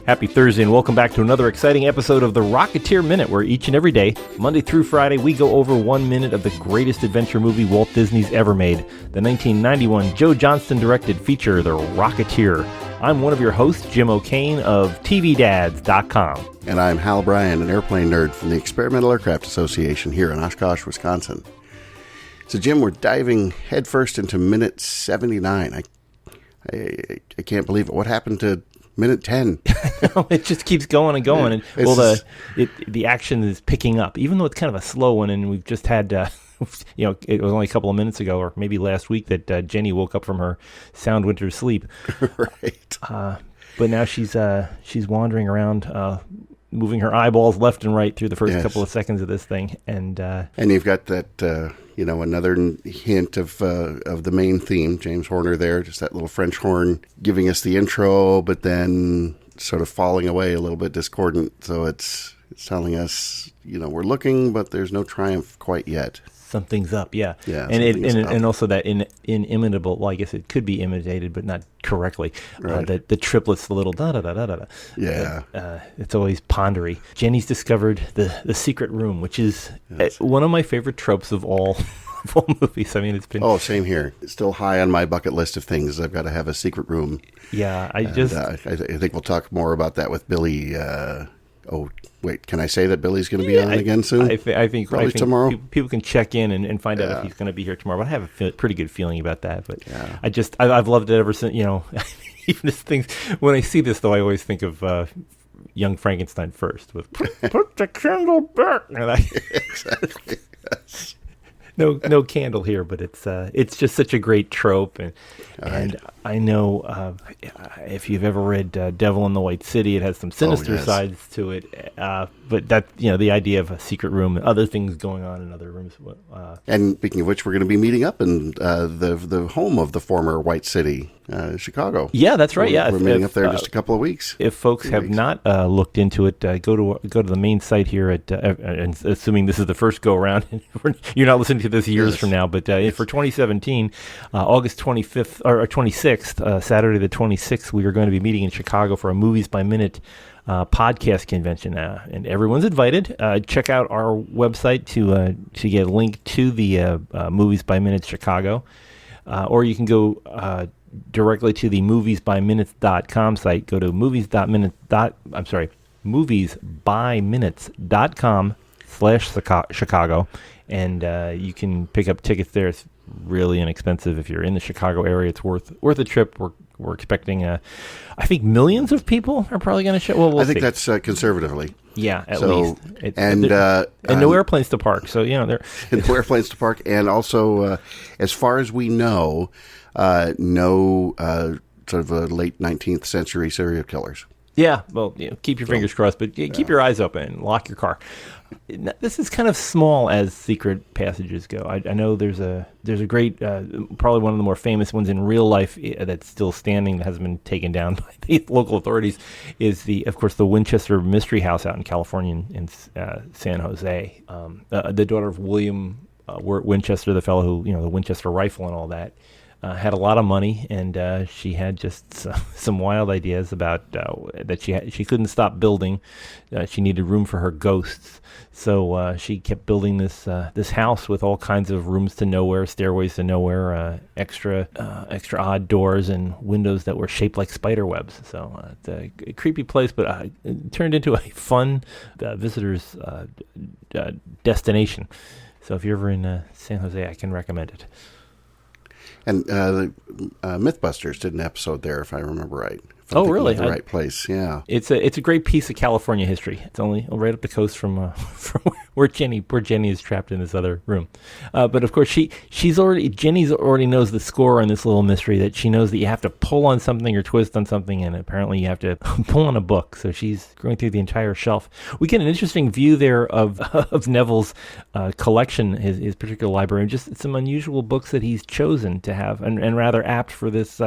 Happy Thursday and welcome back to another exciting episode of the Rocketeer Minute, where each and every day, Monday through Friday, we go over 1 minute of the greatest adventure movie Walt Disney's ever made, the 1991 Joe Johnston-directed feature, The Rocketeer. I'm one of your hosts, Jim O'Kane of TVDads.com. And I'm Hal Bryan, an airplane nerd from the Experimental Aircraft Association here in Oshkosh, Wisconsin. So, Jim, we're diving headfirst into minute 79. I can't believe it. What happened to minute 10? It just keeps going and going. And the action is picking up, even though it's kind of a slow one. And we've just had, it was only a couple of minutes ago, or maybe last week, that Jenny woke up from her sound winter sleep. Right. But now she's wandering around, moving her eyeballs left and right through the first couple of seconds of this thing. And you've got that, another hint of the main theme, James Horner there, just that little French horn giving us the intro, but then sort of falling away a little bit discordant. So it's telling us, we're looking, but there's no triumph quite yet. Something's up, yeah. Yeah, and also that inimitable, well, I guess it could be imitated, but not correctly. Right. The triplets, the little da-da-da-da-da-da. Yeah. It's always pondery. Jenny's discovered the secret room, which is one of my favorite tropes of all movies. I mean, it's been... Oh, same here. It's still high on my bucket list of things. I've got to have a secret room. Yeah, I think we'll talk more about that with Billy. Wait, can I say that Billy's going to be on again soon? I think tomorrow. People can check in and find out if he's going to be here tomorrow. But I have a pretty good feeling about that. But I've loved it ever since. Even as things, when I see this though, I always think of Young Frankenstein first with put the candle back. Exactly. Yes. No candle here, but it's just such a great trope, and I know if you've ever read Devil in the White City, it has some sinister sides to it. But that the idea of a secret room and other things going on in other rooms. And speaking of which, we're going to be meeting up in the home of the former White City, Chicago. Yeah, that's right. We're meeting up there in just a couple of weeks. If folks have not looked into it, go to the main site here at, and assuming this is the first go around, you're not listening to this years from now, but for 2017, August 25th or 26th, Saturday the 26th, we are going to be meeting in Chicago for a Movies by Minute podcast convention, and everyone's invited. Check out our website to get a link to the Movies by Minute Chicago, or you can go directly to the moviesbyminutes.com site. Go to moviesbyminutes.com/Chicago, and you can pick up tickets there. It's really inexpensive if you're in the Chicago area. It's worth a trip. We're expecting, I think millions of people are probably going to show. Well, we'll I think see. That's conservatively. Yeah, at least. And no airplanes to park. So there. No airplanes to park, and also, as far as we know, no sort of late 19th century serial killers. Yeah, well, keep your fingers crossed, but keep your eyes open and lock your car. This is kind of small as secret passages go. I know there's a great, probably one of the more famous ones in real life that's still standing, that hasn't been taken down by the local authorities, is of course, the Winchester Mystery House out in California in San Jose. The daughter of William Winchester, the fellow who, the Winchester rifle and all that, had a lot of money, and she had just some wild ideas about that she couldn't stop building. She needed room for her ghosts, so she kept building this house with all kinds of rooms to nowhere, stairways to nowhere, extra odd doors and windows that were shaped like spider webs. So it's a creepy place, but it turned into a fun visitors destination. So if you're ever in San Jose, I can recommend it. And the Mythbusters did an episode there, if I remember right. Oh, really? The right place, yeah. It's a great piece of California history. It's only right up the coast from where Jenny is trapped in this other room. But of course, Jenny's already knows the score on this little mystery, that she knows that you have to pull on something or twist on something, and apparently you have to pull on a book. So she's going through the entire shelf. We get an interesting view there of Neville's collection, his particular library, and just some unusual books that he's chosen to have, and rather apt for this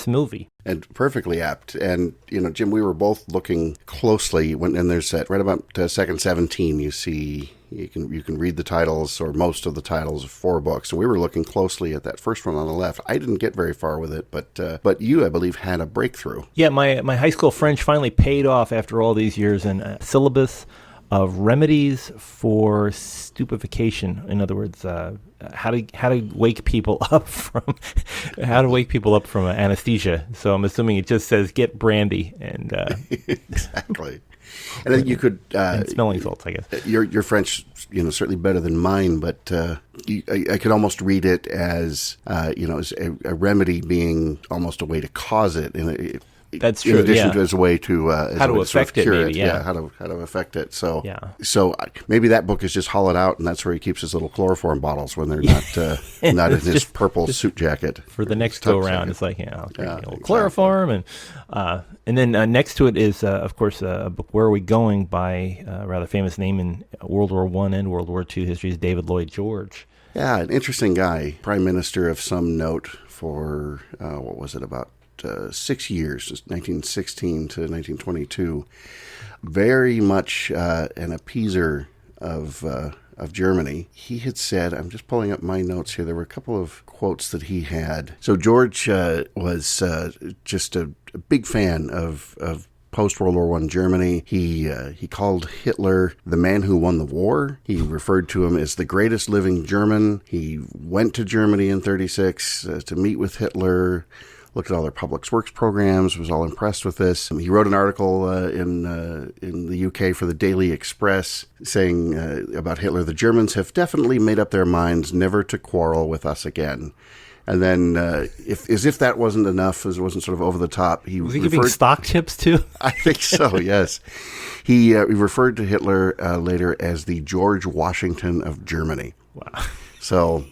movie. And perfectly apt. And, Jim, we were both looking closely and there's that right about second 17, you see you can read the titles or most of the titles of 4 books. And we were looking closely at that first one on the left. I didn't get very far with it, but you, I believe, had a breakthrough. Yeah, my high school French finally paid off after all these years in a syllabus of remedies for stupefaction. In other words, how to wake people up from anesthesia. So I'm assuming it just says get brandy and exactly. And then you could and smelling salts, I guess. Your French, certainly better than mine, but I could almost read it as as a remedy being almost a way to cause it. That's true. In addition to as a way to how to affect it, maybe, yeah. How to affect it. So yeah. So maybe that book is just hollowed out, and that's where he keeps his little chloroform bottles when they're not in his purple suit jacket for the next go around. It's like exactly. Chloroform, and then next to it is of course a book, Where Are We Going, by a rather famous name in World War I and World War II history, is David Lloyd George. Yeah, an interesting guy, prime minister of some note for what was it, about 6 years, 1916 to 1922, very much an appeaser of Germany. He had said, I'm just pulling up my notes here, there were a couple of quotes that he had. So George was just a big fan of post-World War I Germany. He called Hitler the man who won the war. He referred to him as the greatest living German. He went to Germany in 1936 to meet with Hitler, looked at all their public works programs, was all impressed with this. He wrote an article in the UK for the Daily Express saying about Hitler, the Germans have definitely made up their minds never to quarrel with us again. And then, as if that wasn't enough, as it wasn't sort of over the top, was he giving stock tips too? I think so. Yes, he referred to Hitler later as the George Washington of Germany. Wow. So.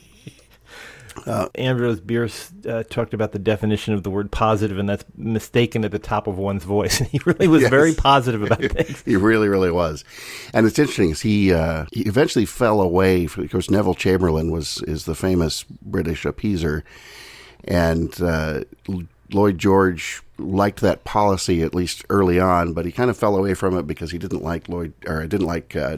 Ambrose Bierce talked about the definition of the word positive, and that's mistaken at the top of one's voice. He really was very positive about things. He really, really was. And it's interesting, he eventually fell away. Of course, Neville Chamberlain is the famous British appeaser, and Lloyd George liked that policy, at least early on, but he kind of fell away from it because he didn't like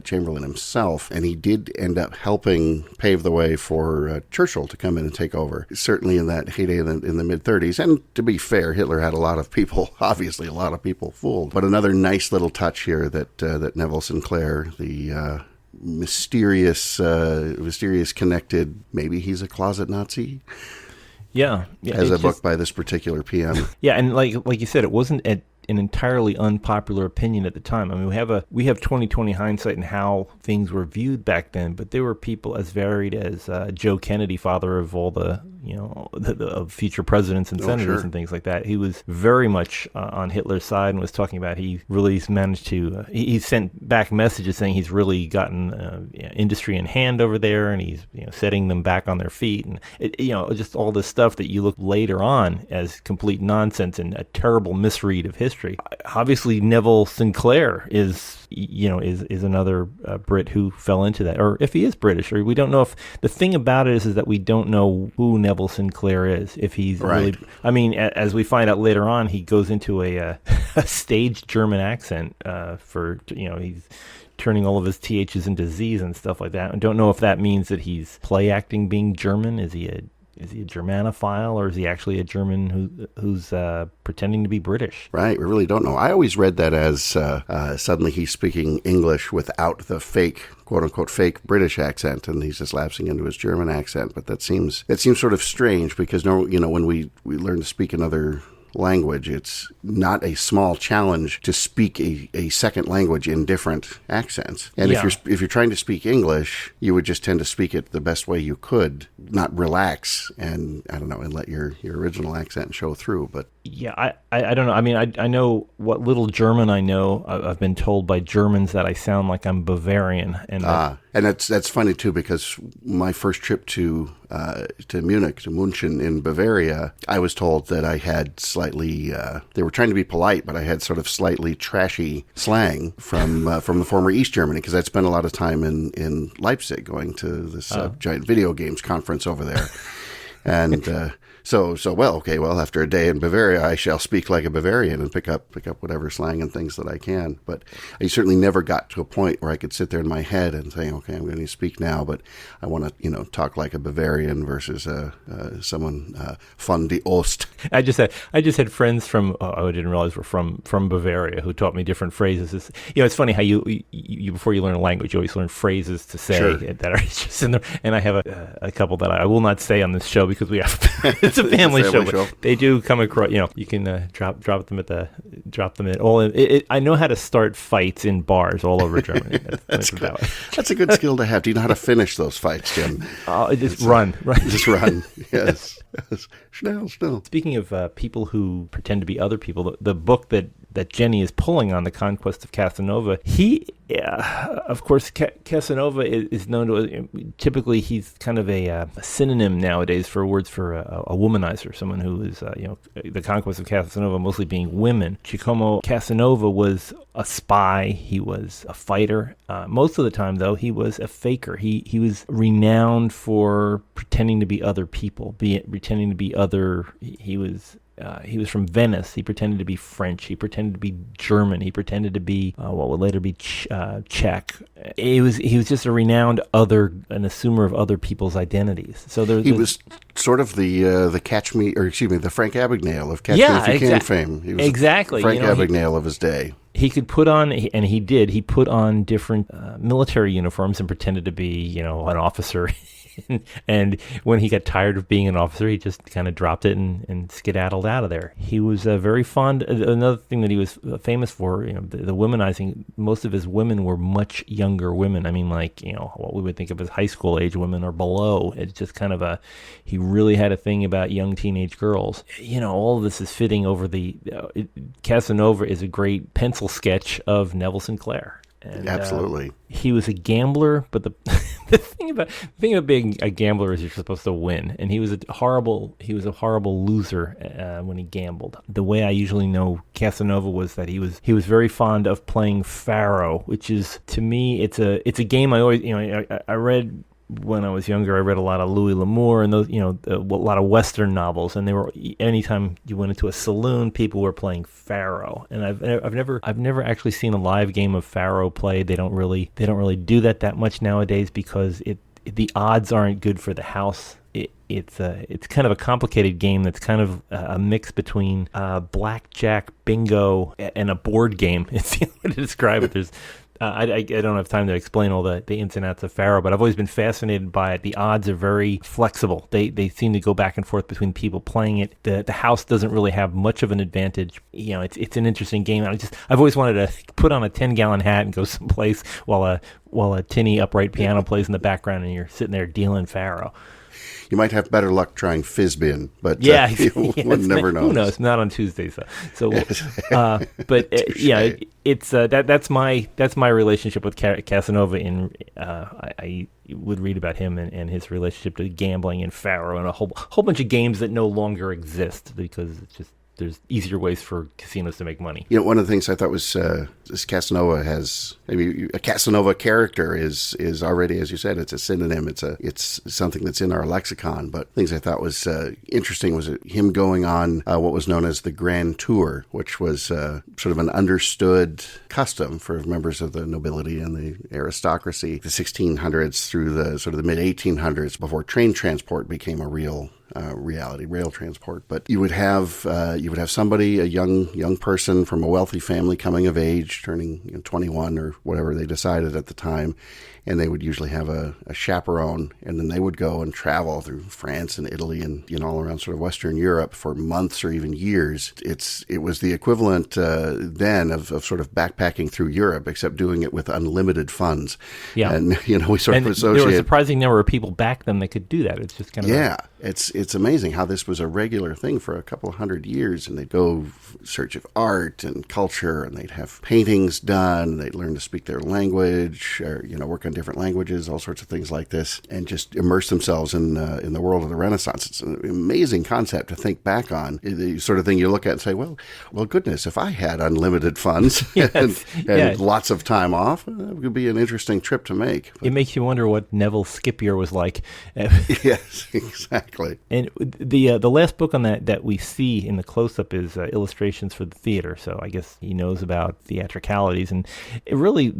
Chamberlain himself, and he did end up helping pave the way for Churchill to come in and take over, certainly in that heyday in the mid-30s. And to be fair, Hitler had obviously a lot of people fooled. But another nice little touch here that Neville Sinclair, the mysterious connected, maybe he's a closet Nazi, Yeah, as a book by this particular PM. Yeah, and like you said, it wasn't an entirely unpopular opinion at the time. I mean, we have 20/20 hindsight in how things were viewed back then, but there were people as varied as Joe Kennedy, father of all the of future presidents and senators and things like that. He was very much on Hitler's side and was talking about he really managed to. He sent back messages saying he's really gotten industry in hand over there, and he's setting them back on their feet, and just all this stuff that you look later on as complete nonsense and a terrible misread of history. Obviously, Neville Sinclair is another Brit who fell into that, or if he is British, or we don't know if the thing about it is that we don't know who Neville Sinclair is. If he's really, I mean, as we find out later on, he goes into a staged German accent he's turning all of his THs into Zs and stuff like that. I don't know if that means that he's play acting being German. Is he a Germanophile, or is he actually a German who's pretending to be British? Right, we really don't know. I always read that as suddenly he's speaking English without the fake, quote-unquote, fake British accent, and he's just lapsing into his German accent. But that seems sort of strange, because when we learn to speak another language, it's not a small challenge to speak a second language in different accents. And if you're trying to speak English, you would just tend to speak it the best way you could, not relax and and let your original accent show through. But yeah, I don't know. I mean, I know what little German I know. I've been told by Germans that I sound like I'm Bavarian, and that's funny too, because my first trip to Munich, to München in Bavaria, I was told that I had slightly. They were trying to be polite, but I had sort of slightly trashy slang from the former East Germany, because I'd spent a lot of time in Leipzig, going to this giant video games conference over there, and. Well, after a day in Bavaria, I shall speak like a Bavarian and pick up whatever slang and things that I can. But I certainly never got to a point where I could sit there in my head and say, okay, I'm going to speak now, but I want to, talk like a Bavarian versus someone von die Ost. I just had friends from I didn't realize were from Bavaria who taught me different phrases. It's funny how you before you learn a language, you always learn phrases to say Sure. that are just in there. And I have a couple that I will not say on this show because we have it's a family show. But they do come across. You can drop them at all. I know how to start fights in bars all over Germany. That's good. That's a good skill to have. Do you know how to finish those fights, Jim? Just run. Just run. Yes. Schnell. Speaking of people who pretend to be other people, the book that Jenny is pulling on, The Conquests of Casanova, of course, Casanova is known to, typically he's kind of a synonym nowadays for words for a womanizer, someone who is, the Conquest of Casanova mostly being women. Giacomo Casanova was a spy. He was a fighter. Most of the time, though, he was a faker. He was renowned for pretending to be other people, pretending to be other. He was from Venice. He pretended to be French. He pretended to be German. He pretended to be what would later be Czech. He was just a renowned an assumer of other people's identities. So he was sort of the the Frank Abagnale of Catch Me If You Can fame. He was exactly Frank Abagnale of his day. He could put on, and he did. He put on different military uniforms and pretended to be, an officer. And when he got tired of being an officer, he just kind of dropped it and skedaddled out of there. He was very fond. Another thing that he was famous for, the womanizing. Most of his women were much younger women. I mean, what we would think of as high school age women or below. It's just kind of he really had a thing about young teenage girls. All of this is fitting over Casanova is a great pencil sketch of Neville Sinclair. And, absolutely. He was a gambler, but the thing about being a gambler is you're supposed to win, and he was a horrible loser when he gambled. The way I usually know Casanova was that he was very fond of playing faro, which is, to me, it's a game I always I read. When I was younger, I read a lot of Louis L'Amour and those, a lot of Western novels. And they were, anytime you went into a saloon, people were playing faro. And I've never actually seen a live game of faro played. They don't really do that much nowadays because the odds aren't good for the house. It's kind of a complicated game that's kind of a mix between blackjack, bingo, and a board game. It's the only way to describe it. There's I don't have time to explain all the ins and outs of faro, but I've always been fascinated by it. The odds are very flexible. They seem to go back and forth between people playing it. The house doesn't really have much of an advantage. It's an interesting game. I've always wanted to put on a 10-gallon hat and go someplace while a tinny upright piano plays in the background and you're sitting there dealing faro. You might have better luck trying Fizbin, but one never knows. Who knows? Not on Tuesdays, though. So, that's my relationship with Casanova. I would read about him and his relationship to gambling and faro and a whole bunch of games that no longer exist because it's just. There's easier ways for casinos to make money. One of the things I thought was this Casanova has maybe a Casanova character is already, as you said, it's a synonym. It's something that's in our lexicon. But things I thought was interesting was him going on what was known as the Grand Tour, which was sort of an understood custom for members of the nobility and the aristocracy, the 1600s through the sort of the mid 1800s, before train transport became a real reality, rail transport. But you would have somebody, a young person from a wealthy family coming of age, turning 21 or whatever they decided at the time, and they would usually have a chaperone, and then they would go and travel through France and Italy and all around sort of Western Europe for months or even years. It was the equivalent then of sort of backpacking through Europe, except doing it with unlimited funds. Yeah, and we sort of associate. There were a surprising number of people back then that could do that. It's just kind of It's amazing how this was a regular thing for a couple of 100 years, and they'd go in search of art and culture, and they'd have paintings done, and they'd learn to speak their language, or work on different languages, all sorts of things like this, and just immerse themselves in the world of the Renaissance. It's an amazing concept to think back on. The sort of thing you look at and say, well, goodness, if I had unlimited funds and lots of time off, it would be an interesting trip to make. It makes you wonder what Neville Sinclair was like. Yes, exactly. And the last book on that we see in the close-up is illustrations for the theater. So I guess he knows about theatricalities, and it really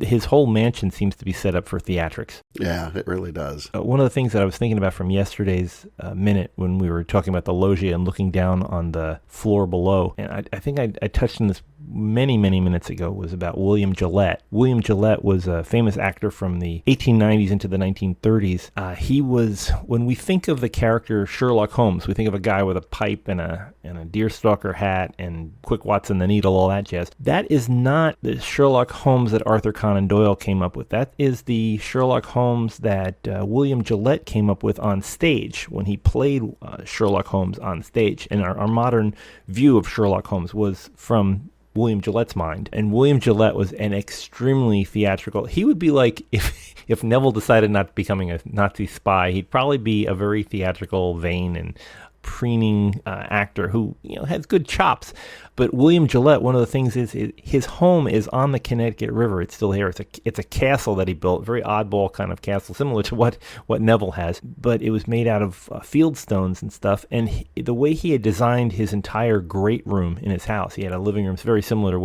his whole mansion seems to be set up for theatrics. Yeah, it really does. One of the things that I was thinking about from yesterday's minute when we were talking about the loggia and looking down on the floor below, and I think I touched on this many minutes ago, was about William Gillette. William Gillette was a famous actor from the 1890s into the 1930s. He was, when we think of the character Sherlock Holmes, we think of a guy with a pipe and a deerstalker hat and Quick Watson the Needle, all that jazz. That is not the Sherlock Holmes that Arthur Conan Doyle came up with. That is the Sherlock Holmes that William Gillette came up with on stage when he played Sherlock Holmes on stage. And our modern view of Sherlock Holmes was from William Gillette's mind. And William Gillette was an extremely theatrical. He would be like, if Neville decided not to becoming a Nazi spy, he'd probably be a very theatrical, vain, and preening actor who has good chops. But William Gillette, one of the things is his home is on the Connecticut River. It's still here. It's a castle that he built, very oddball kind of castle, similar to what Neville has. But it was made out of field stones and stuff. And the way he had designed his entire great room in his house, he had a living room. It's very similar to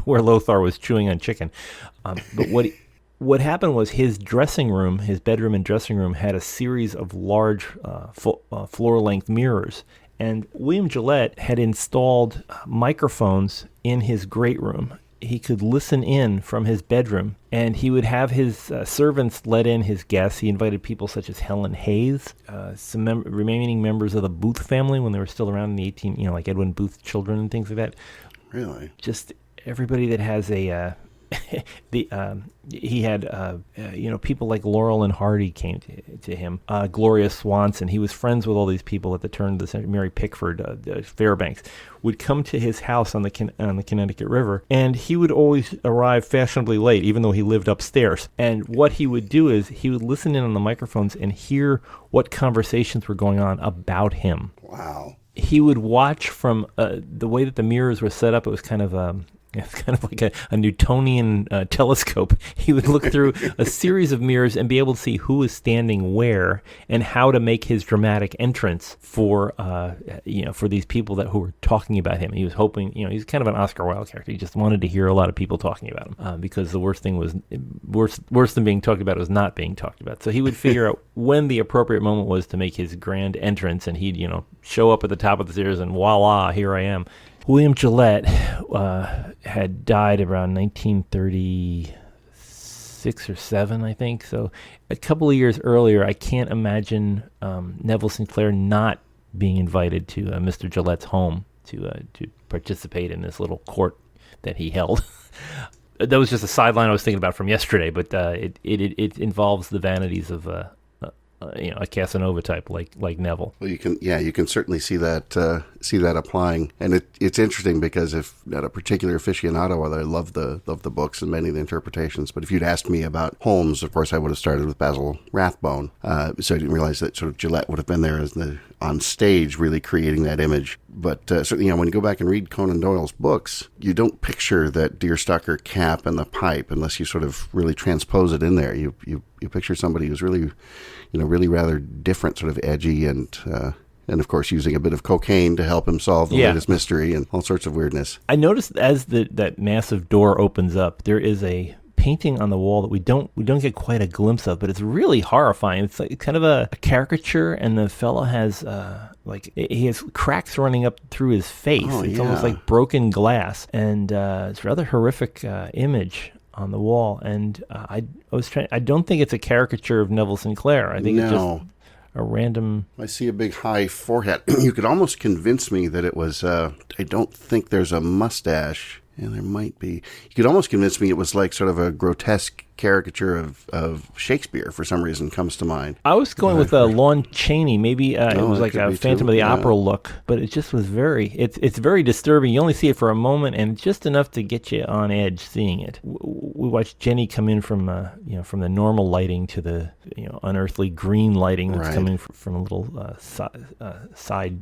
where Lothar was chewing on chicken. But what happened was his dressing room, his bedroom and dressing room, had a series of large floor-length mirrors. And William Gillette had installed microphones in his great room. He could listen in from his bedroom, and he would have his servants let in his guests. He invited people such as Helen Hayes, some remaining members of the Booth family when they were still around in the like Edwin Booth's children and things like that. Really? Just everybody that has a... he had people like Laurel and Hardy came to him. Gloria Swanson, he was friends with all these people at the turn of the century. Mary Pickford, Fairbanks would come to his house on the Connecticut River, and he would always arrive fashionably late, even though he lived upstairs. And what he would do is he would listen in on the microphones and hear what conversations were going on about him. Wow! He would watch from the way that the mirrors were set up. It was kind of it's kind of like a Newtonian telescope. He would look through a series of mirrors and be able to see who is standing where and how to make his dramatic entrance for these people who were talking about him. He was hoping, he's kind of an Oscar Wilde character. He just wanted to hear a lot of people talking about him because the worst thing was worse than being talked about was not being talked about. So he would figure out when the appropriate moment was to make his grand entrance, and he'd show up at the top of the stairs and voila, here I am. William Gillette had died around 1936 or 7, I think. So a couple of years earlier, I can't imagine Neville Sinclair not being invited to Mr. Gillette's home to participate in this little court that he held. That was just a sideline I was thinking about from yesterday, but it involves the vanities of a Casanova type like Neville. Well, you can certainly see that applying, and it's interesting because if not a particular aficionado, I love the books and many of the interpretations. But if you'd asked me about Holmes, of course, I would have started with Basil Rathbone. So I didn't realize that sort of Gillette would have been there on stage, really creating that image. But certainly, when you go back and read Conan Doyle's books, you don't picture that deerstalker cap and the pipe unless you sort of really transpose it in there. You picture somebody who's really, really rather different, sort of edgy, and of course using a bit of cocaine to help him solve the latest mystery and all sorts of weirdness. I noticed as that massive door opens up, there is a painting on the wall that we don't get quite a glimpse of, but it's really horrifying. It's like kind of a caricature, and the fellow has he has cracks running up through his face. It's almost like broken glass, and it's a rather horrific image on the wall. And I don't think it's a caricature of Neville Sinclair. I think it's just a random... I see a big high forehead. You could almost convince me that it was... I don't think there's a mustache. Yeah, there might be. You could almost convince me it was like sort of a grotesque caricature of Shakespeare, for some reason, comes to mind. I was going with Lon Chaney. Maybe it was like a Phantom of the Opera look, but it just was it's very disturbing. You only see it for a moment, and just enough to get you on edge seeing it. We watched Jenny come in from from the normal lighting to the unearthly green lighting that's coming from a little side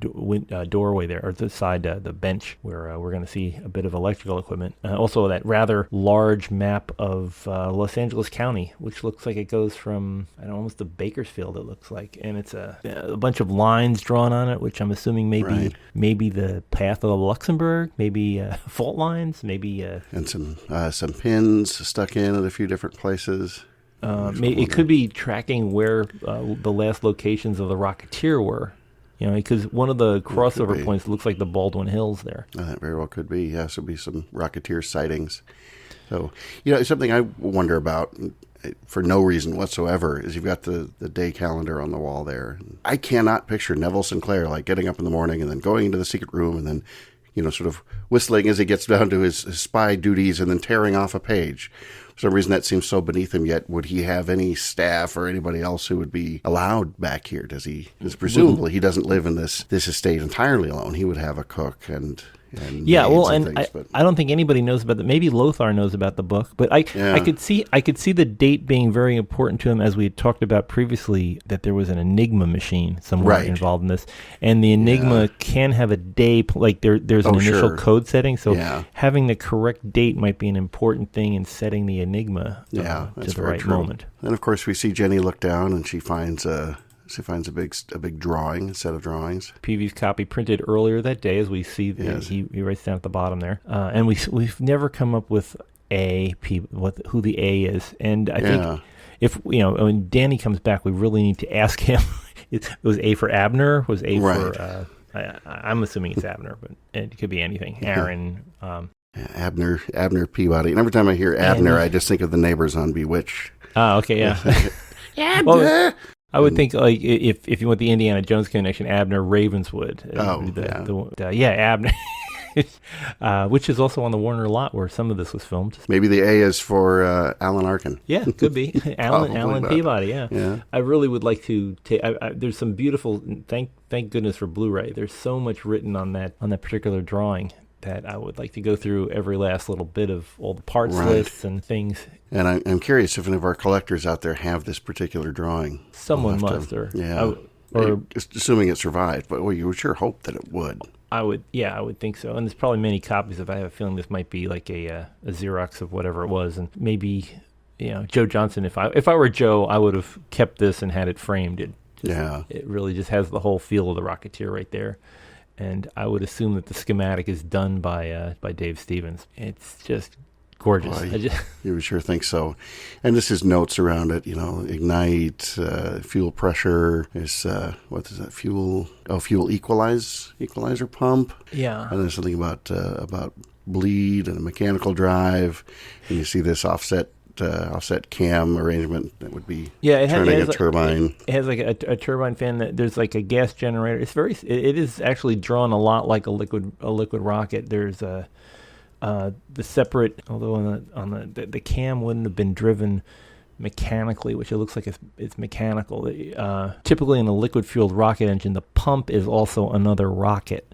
doorway there, or the side the bench where we're going to see a bit of electrical equipment. Also, that rather large map of Los Angeles Angeles County, which looks like it goes from, I don't know, almost to Bakersfield, it looks like. And it's a bunch of lines drawn on it, which I'm assuming maybe the path of the Luxembourg, maybe fault lines, maybe... and some pins stuck in at a few different places. It could be tracking where the last locations of the Rocketeer were. Because one of the crossover points looks like the Baldwin Hills there. That very well could be. Yes, there'll be some Rocketeer sightings. So, something I wonder about for no reason whatsoever is you've got the day calendar on the wall there. I cannot picture Neville Sinclair like getting up in the morning and then going into the secret room and then, sort of whistling as he gets down to his spy duties and then tearing off a page. For some reason, that seems so beneath him, yet would he have any staff or anybody else who would be allowed back here? Does he? Because presumably he doesn't live in this estate entirely alone. He would have a cook and yeah, well, and and things, I don't think anybody knows about that. Maybe Lothar knows about the book, but I could see the date being very important to him, as we had talked about previously, that there was an Enigma machine somewhere involved in this, and the Enigma can have a day, like there's an initial code setting, so having the correct date might be an important thing in setting the Enigma to the right moment. And of course, we see Jenny look down, and she finds a big drawing, a set of drawings. Peavy's copy printed earlier that day, as we see. He writes down at the bottom there, and we've never come up with who the A is, and I think if when Danny comes back, we really need to ask him. It was A for Abner, was A for I'm assuming it's Abner, but it could be anything. Aaron. Abner Peabody. And every time I hear Abner, I just think of the neighbors on Bewitched. Oh, okay, yeah. Abner. Well, I would think, like, if you want the Indiana Jones connection, Abner Ravenswood. Abner. Which is also on the Warner lot where some of this was filmed. Maybe the A is for Alan Arkin. Yeah, could be. Alan Peabody, yeah. I really would like to take... there's some beautiful... Thank goodness for Blu-ray. There's so much written on that particular drawing that I would like to go through every last little bit of all the parts lists and things. And I'm curious if any of our collectors out there have this particular drawing. Someone must, assuming it survived, but you would sure hope that it would. I would think so. And there's probably many copies of. I have a feeling this might be like a Xerox of whatever it was, and maybe Joe Johnson. If I were Joe, I would have kept this and had it framed. It really just has the whole feel of the Rocketeer right there. And I would assume that the schematic is done by Dave Stevens. It's just gorgeous. You would sure think so. And this is notes around it, ignite, fuel pressure, is, what is that, fuel equalizer pump. Yeah. And there's something about bleed and a mechanical drive. And you see this offset cam arrangement that would be turning a turbine. It has like a turbine fan that there's like a gas generator. It is actually drawn a lot like a liquid rocket. There's the separate, although on the cam wouldn't have been driven mechanically, which it looks like it's mechanical. Typically in a liquid fueled rocket engine, the pump is also another rocket,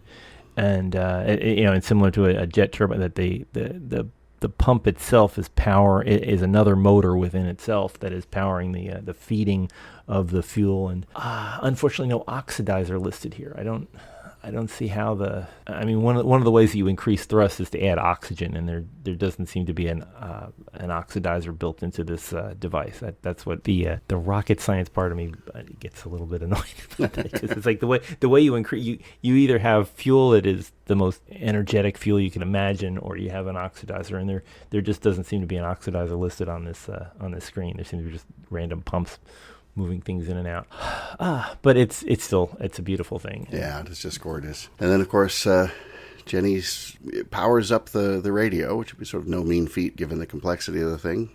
and it's similar to a jet turbine that the pump itself is another motor within itself that is powering the feeding of the fuel. And unfortunately, no oxidizer listed here. I don't see how one of the ways that you increase thrust is to add oxygen, and there doesn't seem to be an oxidizer built into this device. That's what the rocket science part of me gets a little bit annoyed about that, because it's like the way you increase, you either have fuel that is the most energetic fuel you can imagine, or you have an oxidizer, and there just doesn't seem to be an oxidizer listed on this screen. There seem to be just random pumps moving things in and out. But it's a beautiful thing. Yeah, it's just gorgeous. And then, of course, Jenny powers up the radio, which would be sort of no mean feat given the complexity of the thing,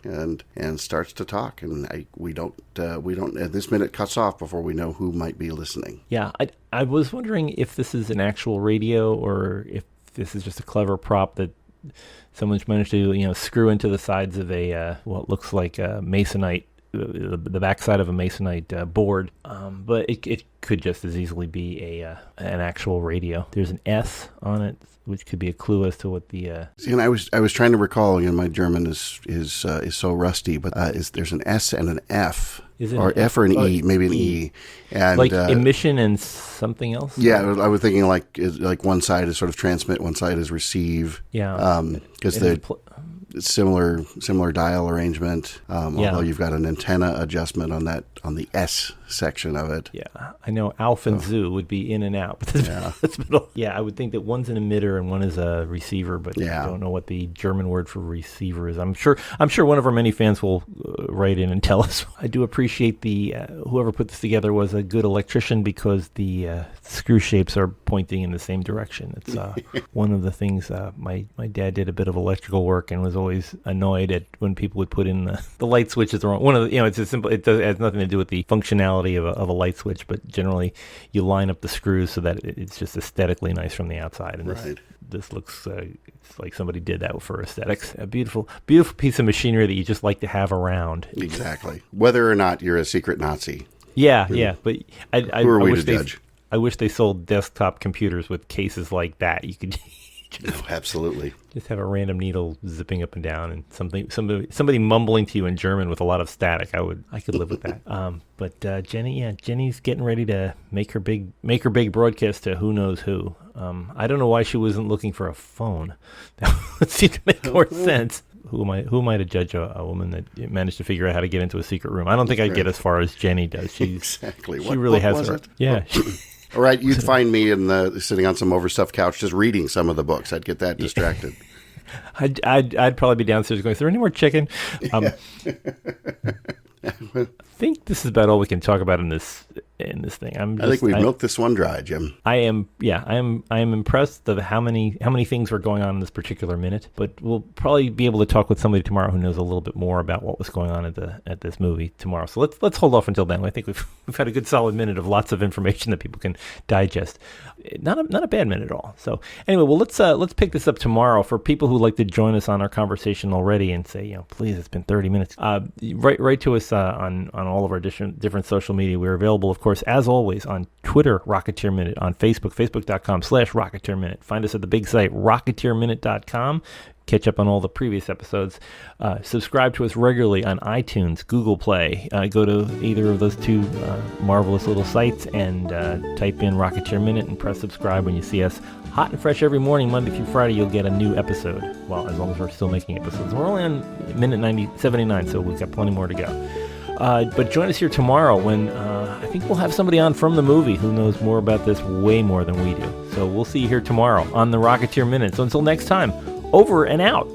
and starts to talk. And we don't at this minute cuts off before we know who might be listening. Yeah, I was wondering if this is an actual radio or if this is just a clever prop that someone's managed to screw into the sides of a what looks like a masonite. The backside of a masonite board, but it could just as easily be an actual radio. There's an S on it, which could be a clue as to what the. See, and I was trying to recall. My German is so rusty, but there's an S and an F. Is it or an F or an E? Maybe an E. And like emission and something else. Yeah, I was thinking like one side is sort of transmit, one side is receive. Yeah, because similar dial arrangement. Although you've got an antenna adjustment on the S section of it. Yeah, I know Alf and Zoo would be in and out. But I would think that one's an emitter and one is a receiver, but I don't know what the German word for receiver is. I'm sure one of our many fans will write in and tell us. I do appreciate whoever put this together was a good electrician, because the screw shapes are pointing in the same direction. It's one of the things my dad did a bit of electrical work and was always annoyed at when people would put in the light switches wrong. One of the, it's as simple. It has nothing to do with the functionality of a light switch, but generally you line up the screws so that it's just aesthetically nice from the outside. And this looks it's like somebody did that for aesthetics. A beautiful piece of machinery that you just like to have around. Exactly. Whether or not you're a secret Nazi. Yeah. But who are we to judge? I wish they sold desktop computers with cases like that. You could. No, absolutely. Just have a random needle zipping up and down, and somebody mumbling to you in German with a lot of static. I could live with that. But Jenny's getting ready to make her big broadcast to who knows who. I don't know why she wasn't looking for a phone. That would seem to make more sense. Who am I to judge a woman that managed to figure out how to get into a secret room? I don't think I'd get as far as Jenny does. Exactly. She really has was her. It? Yeah. All right, you'd find me sitting on some overstuffed couch just reading some of the books. I'd get that distracted. I'd probably be downstairs going, is there any more chicken? I think this is about all we can talk about in this thing. I think we've milked this one dry, Jim. I am impressed of how many things were going on in this particular minute. But we'll probably be able to talk with somebody tomorrow who knows a little bit more about what was going on at this movie tomorrow. So let's hold off until then. I think we've had a good solid minute of lots of information that people can digest. Not a bad minute at all. So anyway, well let's pick this up tomorrow. For people who like to join us on our conversation already and say, please, it's been 30 minutes. Write to us on all of our different social media. We're available, of course, as always, on Twitter, Rocketeer Minute, on Facebook, facebook.com/Rocketeer Minute. Find us at the big site, rocketeerminute.com. Catch up on all the previous episodes. Subscribe to us regularly on iTunes, Google Play. Go to either of those two marvelous little sites and type in Rocketeer Minute and press subscribe when you see us. Hot and fresh every morning, Monday through Friday, you'll get a new episode. Well, as long as we're still making episodes. We're only on minute 79, so we've got plenty more to go. But join us here tomorrow when I think we'll have somebody on from the movie who knows more about this way more than we do. So we'll see you here tomorrow on the Rocketeer Minute. So until next time, over and out.